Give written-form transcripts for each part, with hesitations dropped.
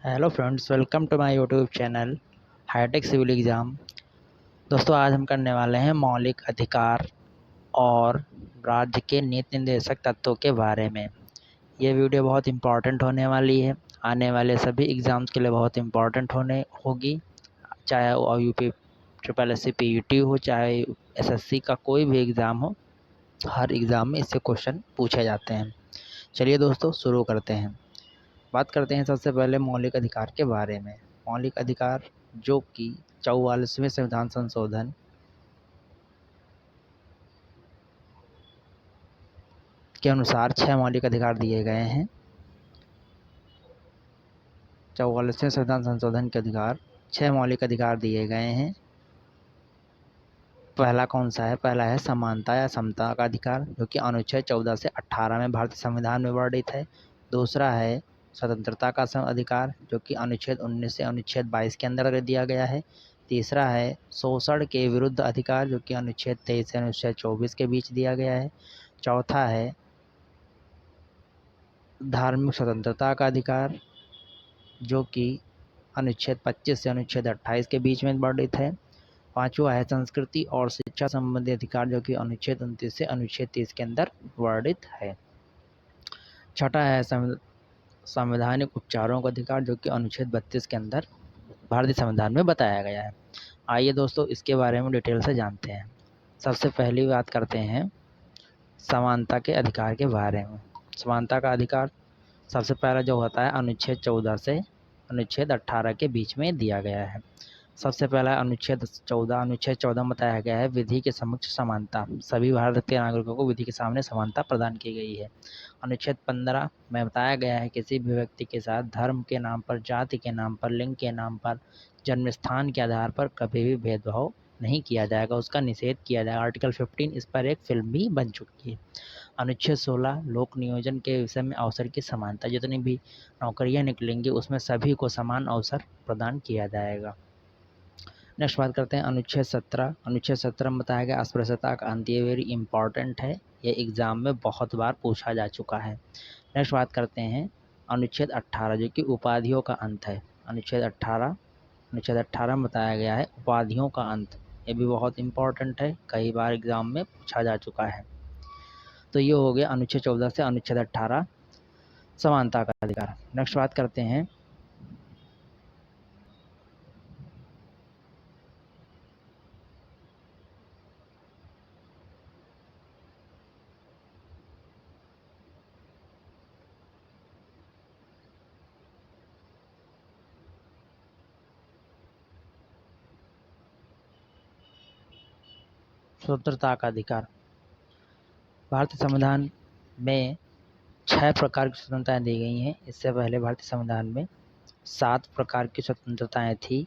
Hello friends, welcome to my YouTube channel hi tech civil exam. दोस्तों, आज हम करने वाले हैं मौलिक अधिकार और राज्य के नीति निर्देशक तत्वों के बारे में। ये वीडियो बहुत इम्पॉर्टेंट होने वाली है, आने वाले सभी एग्ज़ाम्स के लिए बहुत इम्पॉर्टेंट होगी। चाहे वो UP triple S C P हो, चाहे एसएससी का कोई भी एग्ज़ाम हो, हर एग्ज़ाम में इससे क्वेश्चन पूछे जाते हैं। चलिए दोस्तों, शुरू करते हैं। बात करते हैं सबसे पहले मौलिक अधिकार के बारे में। मौलिक अधिकार जो कि 44वें संविधान संशोधन के अनुसार 6 मौलिक अधिकार दिए गए हैं। 44वें संविधान संशोधन के अधिकार 6 मौलिक अधिकार दिए गए हैं। पहला कौन सा है? पहला है समानता या समता का अधिकार, जो कि अनुच्छेद 14 से 18 में भारतीय संविधान में वर्णित है। दूसरा है स्वतंत्रता का अधिकार, जो कि अनुच्छेद 19 से अनुच्छेद 22 के अंदर दिया गया है। तीसरा है शोषण के विरुद्ध अधिकार, जो कि अनुच्छेद 23 से अनुच्छेद 24 के बीच दिया गया है। चौथा है धार्मिक स्वतंत्रता का अधिकार, जो कि अनुच्छेद 25 से अनुच्छेद 28 के बीच में वर्णित है। पांचवा है संस्कृति और शिक्षा संबंधी अधिकार, जो कि अनुच्छेद 29 से अनुच्छेद 30 के अंदर वर्णित है। छठा है संवैधानिक उपचारों का अधिकार, जो कि अनुच्छेद 32 के अंदर भारतीय संविधान में बताया गया है। आइए दोस्तों, इसके बारे में डिटेल से जानते हैं। सबसे पहली बात करते हैं समानता के अधिकार के बारे में। समानता का अधिकार सबसे पहला जो होता है अनुच्छेद 14 से अनुच्छेद 18 के बीच में दिया गया है। सबसे पहला अनुच्छेद 14 में बताया गया है विधि के समक्ष समानता। सभी भारतीय नागरिकों को विधि के सामने समानता प्रदान की गई है। अनुच्छेद 15 में बताया गया है किसी भी व्यक्ति के साथ धर्म के नाम पर, जाति के नाम पर, लिंग के नाम पर, जन्म स्थान के आधार पर कभी भी भेदभाव नहीं किया जाएगा, उसका निषेध किया जाएगा। आर्टिकल 15 इस पर एक फिल्म भी बन चुकी है। अनुच्छेद 16 लोक नियोजन के विषय में अवसर की समानता। जितनी भी नौकरियां निकलेंगी उसमें सभी को समान अवसर प्रदान किया जाएगा। नेक्स्ट बात करते हैं अनुच्छेद 17। अनुच्छेद 17 में बताया गया अस्पृश्यता का अंत। ये वेरी इंपॉर्टेंट है, ये एग्जाम में बहुत बार पूछा जा चुका है। नेक्स्ट बात करते हैं अनुच्छेद 18, जो कि उपाधियों का अंत है। अनुच्छेद 18 में बताया गया है उपाधियों का अंत। ये भी बहुत इंपॉर्टेंट है, कई बार एग्जाम में पूछा जा चुका है। तो ये हो गया अनुच्छेद 14 से अनुच्छेद 18 समानता का अधिकार। नेक्स्ट बात करते हैं स्वतंत्रता का अधिकार। भारतीय संविधान में 6 प्रकार की स्वतंत्रताएं दी गई हैं। इससे पहले भारतीय संविधान में 7 प्रकार की स्वतंत्रताएं थी,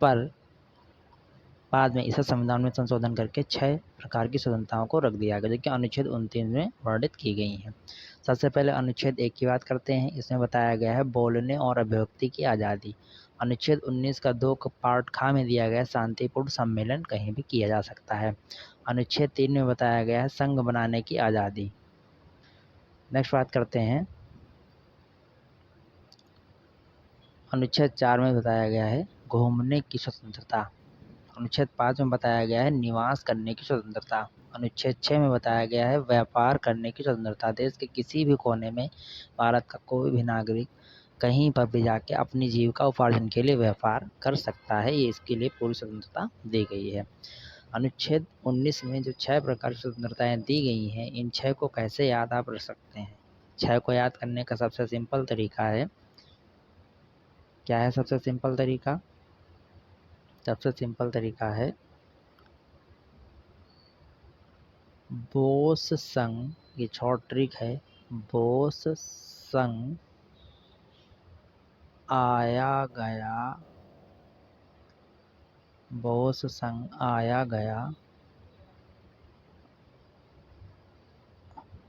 पर बाद में इसे संविधान में संशोधन करके 6 प्रकार की स्वतंत्रताओं को रख दिया गया, जो कि अनुच्छेद 29 में वर्णित की गई हैं। सबसे पहले अनुच्छेद 1 की बात करते हैं। इसमें बताया गया है बोलने और अभिव्यक्ति की आज़ादी। अनुच्छेद 19 का 2 पार्ट खा में दिया गया है शांतिपूर्ण सम्मेलन कहीं भी किया जा सकता है। अनुच्छेद 3 में बताया गया है संघ बनाने की आज़ादी। नेक्स्ट बात करते हैं अनुच्छेद 4 में बताया गया है घूमने की स्वतंत्रता। अनुच्छेद 5 में बताया गया है निवास करने की स्वतंत्रता। अनुच्छेद 6 में बताया गया है व्यापार करने की स्वतंत्रता। देश के किसी भी कोने में भारत का कोई भी नागरिक कहीं पर भी जाके अपनी जीविका उपार्जन के लिए व्यापार कर सकता है, ये इसके लिए पूरी स्वतंत्रता दी गई है। अनुच्छेद 19 में जो 6 प्रकार की स्वतंत्रताएं दी गई हैं, इन 6 को कैसे याद आप रख सकते हैं? 6 को याद करने का सबसे सिंपल तरीका है, क्या है सबसे सिंपल तरीका? सबसे सिंपल तरीका है बोस संग, ये शॉर्ट ट्रिक है, बोस संग आया गया, बोस संग आया गया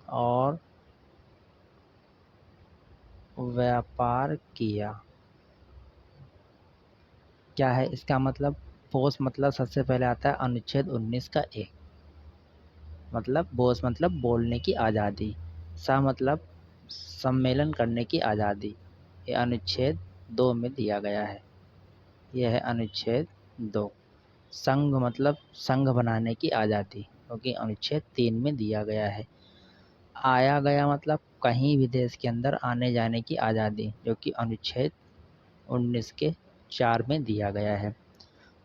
और व्यापार किया। क्या है इसका मतलब? बोस मतलब सबसे पहले आता है अनुच्छेद 19 का 1, मतलब बोस मतलब बोलने की आज़ादी, सा मतलब सम्मेलन करने की आज़ादी, ये अनुच्छेद 2 में दिया गया है। यह है अनुच्छेद 2। संघ मतलब संघ बनाने की आज़ादी, क्योंकि अनुच्छेद 3 में दिया गया है। आया गया मतलब कहीं भी देश के अंदर आने जाने की आज़ादी, जो कि अनुच्छेद 19 के 4 में दिया गया है।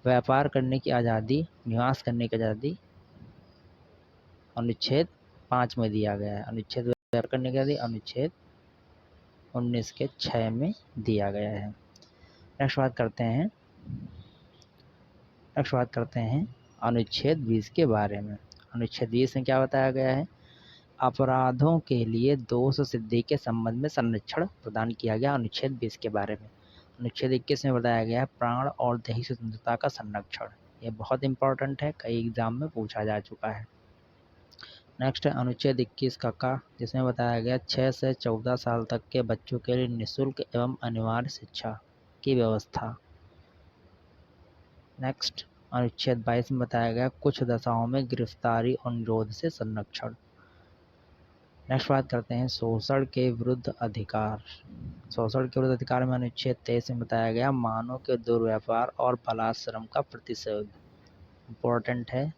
व्यापार करने की आज़ादी, निवास करने की आज़ादी अनुच्छेद 5 में दिया गया है। अनुच्छेद व्यापार करने की आज़ादी अनुच्छेद 19 के 6 में दिया गया है। नेक्स्ट बात करते हैं अनुच्छेद 20 के बारे में। अनुच्छेद 20 में क्या बताया गया है? अपराधों के लिए दोष सिद्धि के संबंध में संरक्षण प्रदान किया गया अनुच्छेद 20 के बारे में। अनुच्छेद 21 में बताया गया है प्राण और दैहिक स्वतंत्रता का संरक्षण। ये बहुत इंपॉर्टेंट है, कई एग्जाम में पूछा जा चुका है। नेक्स्ट है अनुच्छेद 21 का, जिसमें बताया गया 6 से 14 साल तक के बच्चों के लिए निःशुल्क एवं अनिवार्य शिक्षा की व्यवस्था। नेक्स्ट अनुच्छेद 22 में बताया गया कुछ दशाओं में गिरफ्तारी और निरोध से संरक्षण। नेक्स्ट बात करते हैं शोषण के विरुद्ध अधिकार। शोषण के विरुद्ध अधिकार में अनुच्छेद 23 में बताया गया मानव के दुर्व्यवहार और बलात्श्रम का प्रतिषेध। इम्पोर्टेंट है।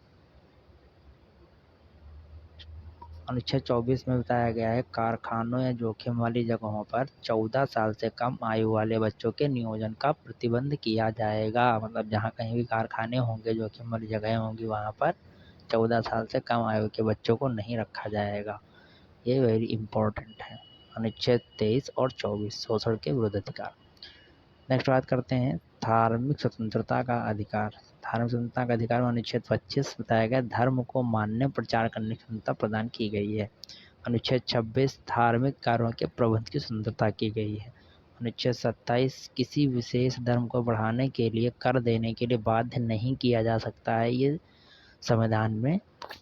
अनुच्छेद 24 में बताया गया है कारखानों या जोखिम वाली जगहों पर 14 साल से कम आयु वाले बच्चों के नियोजन का प्रतिबंध किया जाएगा। मतलब जहाँ कहीं भी कारखाने होंगे, जोखिम वाली जगहें होंगी, वहाँ पर 14 साल से कम आयु के बच्चों को नहीं रखा जाएगा। ये वेरी इंपॉर्टेंट है। अनुच्छेद 23 और 24 शोषण के विरुद्ध अधिकार। नेक्स्ट बात करते हैं धार्मिक स्वतंत्रता का अधिकार। धार्मिक स्वतंत्रता का अधिकार में अनुच्छेद 25 बताया गया धर्म को मान्य प्रचार करने की स्वतंत्रता प्रदान की गई है। अनुच्छेद 26 धार्मिक कार्यों के प्रबंध की स्वतंत्रता की गई है। अनुच्छेद 27 किसी विशेष धर्म को बढ़ाने के लिए कर देने के लिए बाध्य नहीं किया जा सकता है। ये संविधान में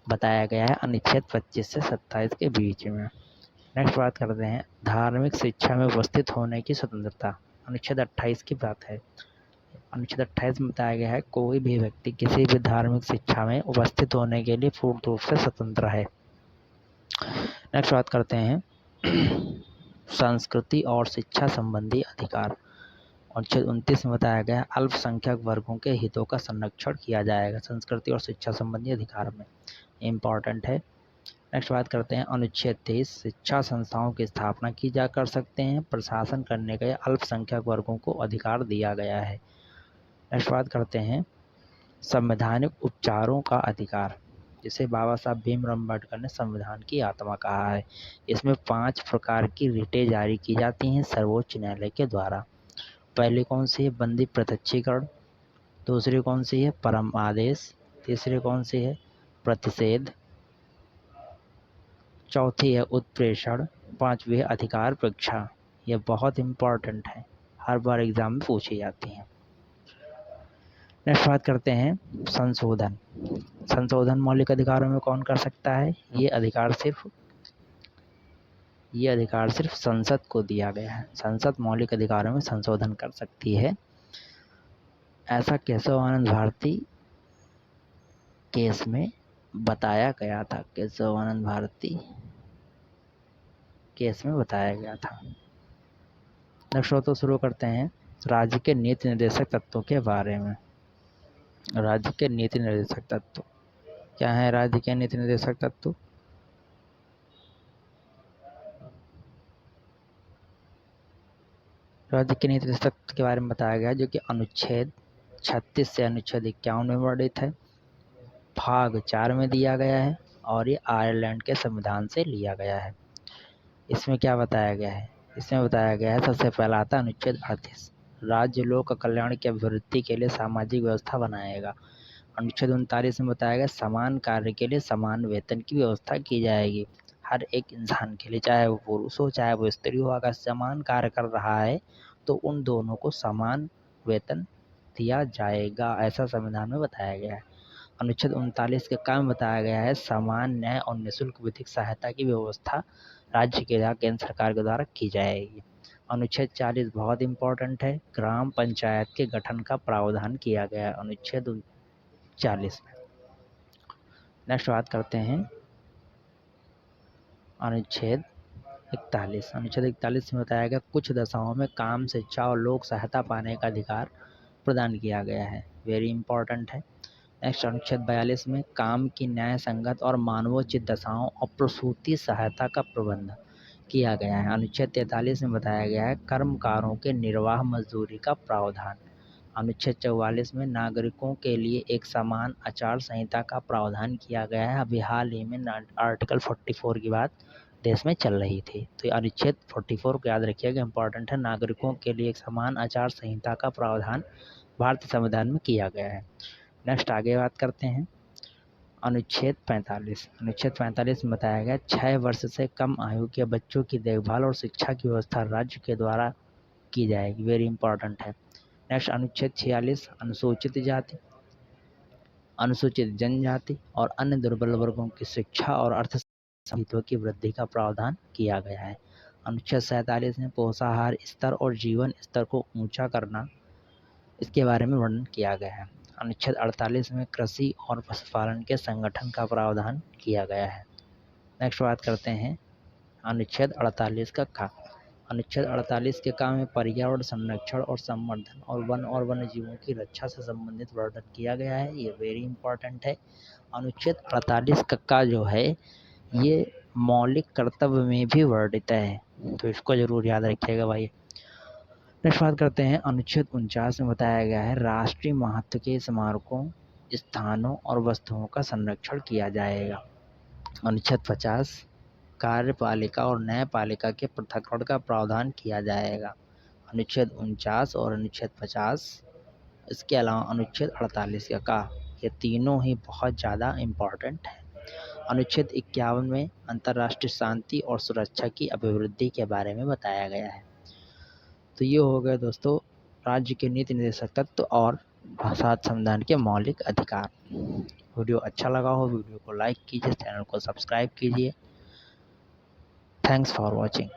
बताया गया है अनुच्छेद 25 से 27 के बीच में। नेक्स्ट बात करते हैं धार्मिक शिक्षा में उपस्थित होने की स्वतंत्रता। अनुच्छेद 28 की बात है। अनुच्छेद 28 में बताया गया है कोई भी व्यक्ति किसी भी धार्मिक शिक्षा में उपस्थित होने के लिए पूर्ण रूप से स्वतंत्र है। नेक्स्ट बात करते हैं संस्कृति और शिक्षा संबंधी अधिकार। अनुच्छेद 29 में बताया गया अल्पसंख्यक वर्गों के हितों का संरक्षण किया जाएगा संस्कृति और शिक्षा संबंधी अधिकार में। इम्पॉर्टेंट है। नेक्स्ट बात करते हैं अनुच्छेद 23 शिक्षा संस्थाओं की स्थापना की जा कर सकते हैं, प्रशासन करने के अल्पसंख्यक वर्गों को अधिकार दिया गया है। नेक्स्ट बात करते हैं संवैधानिक उपचारों का अधिकार, जिसे बाबा साहब भीमराव अम्बेडकर ने संविधान की आत्मा कहा है। इसमें 5 प्रकार की रिटें जारी की जाती हैं सर्वोच्च न्यायालय के द्वारा। पहली कौन सी है? बंदी प्रत्यक्षीकरण। दूसरी कौन सी है? परम आदेश। तीसरी कौन सी है? प्रतिषेध। चौथी है उत्प्रेषण। 5वीं है अधिकार परीक्षा। ये बहुत इम्पॉर्टेंट है, हर बार एग्जाम में पूछी जाती हैं। नेक्स्ट बात करते हैं संशोधन। संशोधन मौलिक अधिकारों में कौन कर सकता है? ये अधिकार सिर्फ संसद को दिया गया है। संसद मौलिक अधिकारों में संशोधन कर सकती है। ऐसा केशव आनंद भारती केस में बताया गया था। केशव आनंद भारती केस में बताया गया था। नेक्स्ट तो शुरू करते हैं राज्य के नीति निर्देशक तत्वों के बारे में। राज्य के नीति निर्देशक तत्व क्या है? राज्य के नीति निर्देशक तत्व राज्य के नीति निर्देशक तत्व के बारे में बताया गया जो कि अनुच्छेद 36 से अनुच्छेद 51 में वर्णित है, भाग 4 में दिया गया है और ये आयरलैंड के संविधान से लिया गया है। इसमें क्या बताया गया है? इसमें बताया गया है सबसे पहला आता अनुच्छेद 38 राज्य लोक कल्याण की अभिवृद्धि के लिए सामाजिक व्यवस्था बनाएगा। अनुच्छेद 39 में बताया गया समान कार्य के लिए समान वेतन की व्यवस्था की जाएगी। हर एक इंसान के लिए, चाहे वो पुरुष हो चाहे वो स्त्री हो, अगर समान कार्य कर रहा है तो उन दोनों को समान वेतन दिया जाएगा, ऐसा संविधान में बताया गया है। अनुच्छेद 39 के काम बताया गया है समान न्याय और निःशुल्क विधिक सहायता की व्यवस्था राज्य के या केंद्र सरकार के द्वारा की जाएगी। अनुच्छेद 40 बहुत इंपॉर्टेंट है, ग्राम पंचायत के गठन का प्रावधान किया गया है अनुच्छेद 40 में। नेक्स्ट बात करते हैं अनुच्छेद अनुच्छेद 41 में बताया गया कुछ दशाओं में काम, शिक्षा और लोक सहायता पाने का अधिकार प्रदान किया गया है। वेरी इंपॉर्टेंट है। नेक्स्ट अनुच्छेद 42 में काम की न्याय संगत और मानवोचित दशाओं और प्रसूति सहायता का प्रबंध किया गया है। अनुच्छेद 43 में बताया गया है कर्मकारों के निर्वाह मजदूरी का प्रावधान। अनुच्छेद 44 में नागरिकों के लिए एक समान आचार संहिता का प्रावधान किया गया है। अभी हाल ही में आर्टिकल 44 की बात देश में चल रही थी, तो अनुच्छेद 44 को याद रखिएगा, इंपॉर्टेंट है। नागरिकों के लिए एक समान आचार संहिता का प्रावधान भारतीय संविधान में किया गया है। नेक्स्ट आगे बात करते हैं अनुच्छेद 45। अनुच्छेद 45 में बताया गया 6 वर्ष से कम आयु के बच्चों की देखभाल और शिक्षा की व्यवस्था राज्य के द्वारा की जाएगी। वेरी इंपॉर्टेंट है। नेक्स्ट अनुच्छेद 46 अनुसूचित जाति, अनुसूचित जनजाति और अन्य दुर्बल वर्गों की शिक्षा और अर्थहितों की वृद्धि का प्रावधान किया गया है। अनुच्छेद 47 में पोषाहार स्तर और जीवन स्तर को ऊंचा करना, इसके बारे में वर्णन किया गया है। अनुच्छेद 48 में कृषि और पशुपालन के संगठन का प्रावधान किया गया है। नेक्स्ट बात करते हैं अनुच्छेद 48 का का। अनुच्छेद 48 के काम में पर्यावरण संरक्षण और संवर्धन और वन और वन्य जीवों की रक्षा से संबंधित वर्णन किया गया है। ये वेरी इंपॉर्टेंट है। अनुच्छेद 48 का जो है ये मौलिक कर्तव्य में भी वर्णित है, तो इसको जरूर याद रखिएगा भाई। नेक्स्ट बात करते हैं अनुच्छेद 49 में बताया गया है राष्ट्रीय महत्व के स्मारकों, स्थानों और वस्तुओं का संरक्षण किया जाएगा। अनुच्छेद 50 कार्यपालिका और न्यायपालिका के पृथक्करण का प्रावधान किया जाएगा। अनुच्छेद 49 और अनुच्छेद 50, इसके अलावा अनुच्छेद 48 का ये तीनों ही बहुत ज़्यादा इम्पॉर्टेंट है। अनुच्छेद 51 में अंतर्राष्ट्रीय शांति और सुरक्षा की अभिवृद्धि के बारे में बताया गया है। तो ये हो गए दोस्तों राज्य के नीति निर्देशक तत्व और भारत संविधान के मौलिक अधिकार। वीडियो अच्छा लगा हो वीडियो को लाइक कीजिए, चैनल को सब्सक्राइब कीजिए। Thanks for watching.